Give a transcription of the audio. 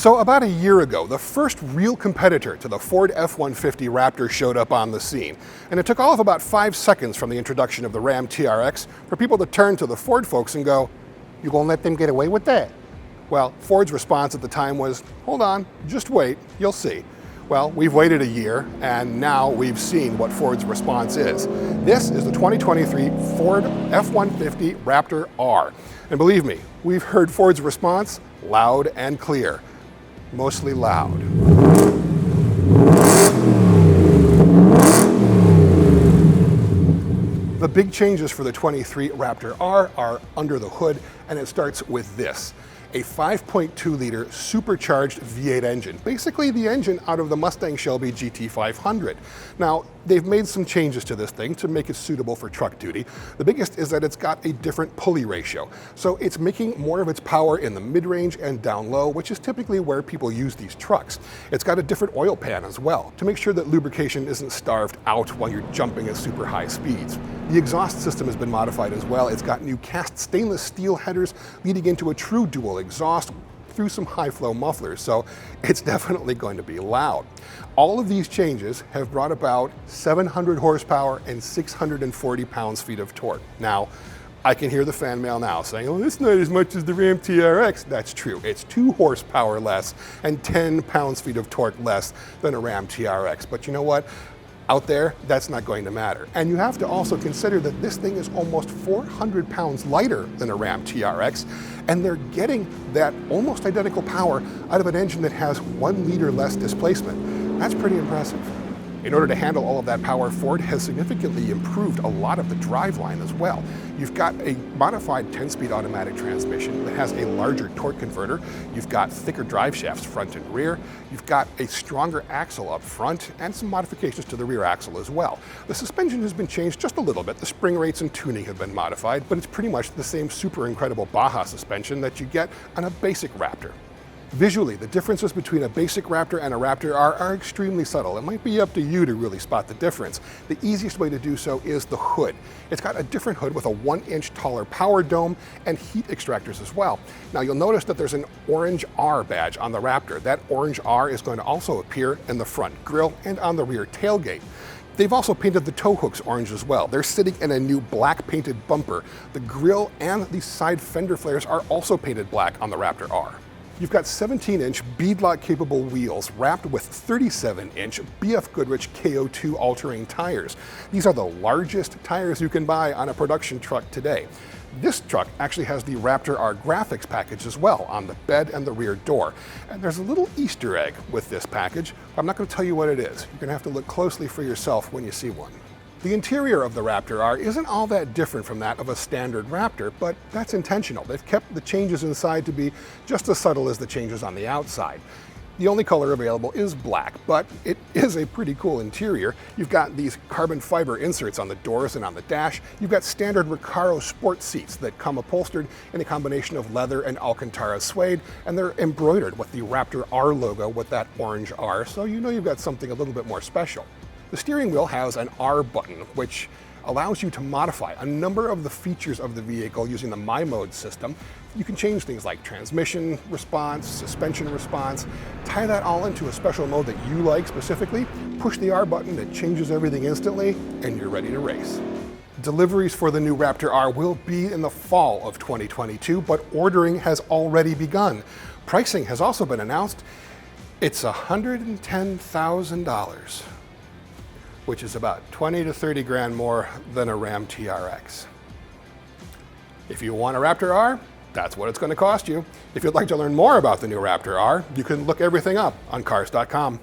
So about a year ago, the first real competitor to the Ford F-150 Raptor showed up on the scene. And it took all of about 5 seconds from the introduction of the Ram TRX for people to turn to the Ford folks and go, "You gonna let them get away with that?" Well, Ford's response at the time was, "Hold on, just wait, you'll see." Well, we've waited a year, and now we've seen what Ford's response is. This is the 2023 Ford F-150 Raptor R. And believe me, we've heard Ford's response loud and clear. Mostly loud. The big changes for the 23 Raptor R are under the hood, and it starts with this. A 5.2-liter supercharged V8 engine, basically the engine out of the Mustang Shelby GT500. Now, they've made some changes to this thing to make it suitable for truck duty. The biggest is that it's got a different pulley ratio, so it's making more of its power in the mid-range and down low, which is typically where people use these trucks. It's got a different oil pan as well, to make sure that lubrication isn't starved out while you're jumping at super high speeds. The exhaust system has been modified as well. It's got new cast stainless steel headers leading into a true dual exhaust through some high-flow mufflers, so it's definitely going to be loud. All of these changes have brought about 700 horsepower and 640 pounds-feet of torque. Now, I can hear the fan mail now saying, "Oh, it's not as much as the Ram TRX." That's true. It's 2 horsepower less and 10 pounds-feet of torque less than a Ram TRX. But you know what? Out there, that's not going to matter. And you have to also consider that this thing is almost 400 pounds lighter than a Ram TRX, and they're getting that almost identical power out of an engine that has 1 liter less displacement. That's pretty impressive. In order to handle all of that power, Ford has significantly improved a lot of the driveline as well. You've got a modified 10-speed automatic transmission that has a larger torque converter. You've got thicker drive shafts front and rear. You've got a stronger axle up front and some modifications to the rear axle as well. The suspension has been changed just a little bit. The spring rates and tuning have been modified, but it's pretty much the same super incredible Baja suspension that you get on a basic Raptor. Visually, the differences between a basic Raptor and a Raptor R are extremely subtle. It might be up to you to really spot the difference. The easiest way to do so is the hood. It's got a different hood with a 1-inch taller power dome and heat extractors as well. Now you'll notice that there's an orange R badge on the Raptor. That orange R is going to also appear in the front grille and on the rear tailgate. They've also painted the tow hooks orange as well. They're sitting in a new black painted bumper. The grille and the side fender flares are also painted black on the Raptor R. You've got 17-inch beadlock capable wheels wrapped with 37-inch BF Goodrich KO2 all-terrain tires. These are the largest tires you can buy on a production truck today. This truck actually has the Raptor R graphics package as well on the bed and the rear door. And there's a little Easter egg with this package. I'm not going to tell you what it is. You're going to have to look closely for yourself when you see one. The interior of the Raptor R isn't all that different from that of a standard Raptor, but that's intentional. They've kept the changes inside to be just as subtle as the changes on the outside. The only color available is black, but it is a pretty cool interior. You've got these carbon fiber inserts on the doors and on the dash. You've got standard Recaro sport seats that come upholstered in a combination of leather and Alcantara suede, and they're embroidered with the Raptor R logo with that orange R, so you know you've got something a little bit more special. The steering wheel has an R button, which allows you to modify a number of the features of the vehicle using the My Mode system. You can change things like transmission response, suspension response, tie that all into a special mode that you like specifically, push the R button, it changes everything instantly, and you're ready to race. Deliveries for the new Raptor R will be in the fall of 2022, but ordering has already begun. Pricing has also been announced. It's $110,000. Which is about 20 to 30 grand more than a Ram TRX. If you want a Raptor R, that's what it's going to cost you. If you'd like to learn more about the new Raptor R, you can look everything up on Cars.com.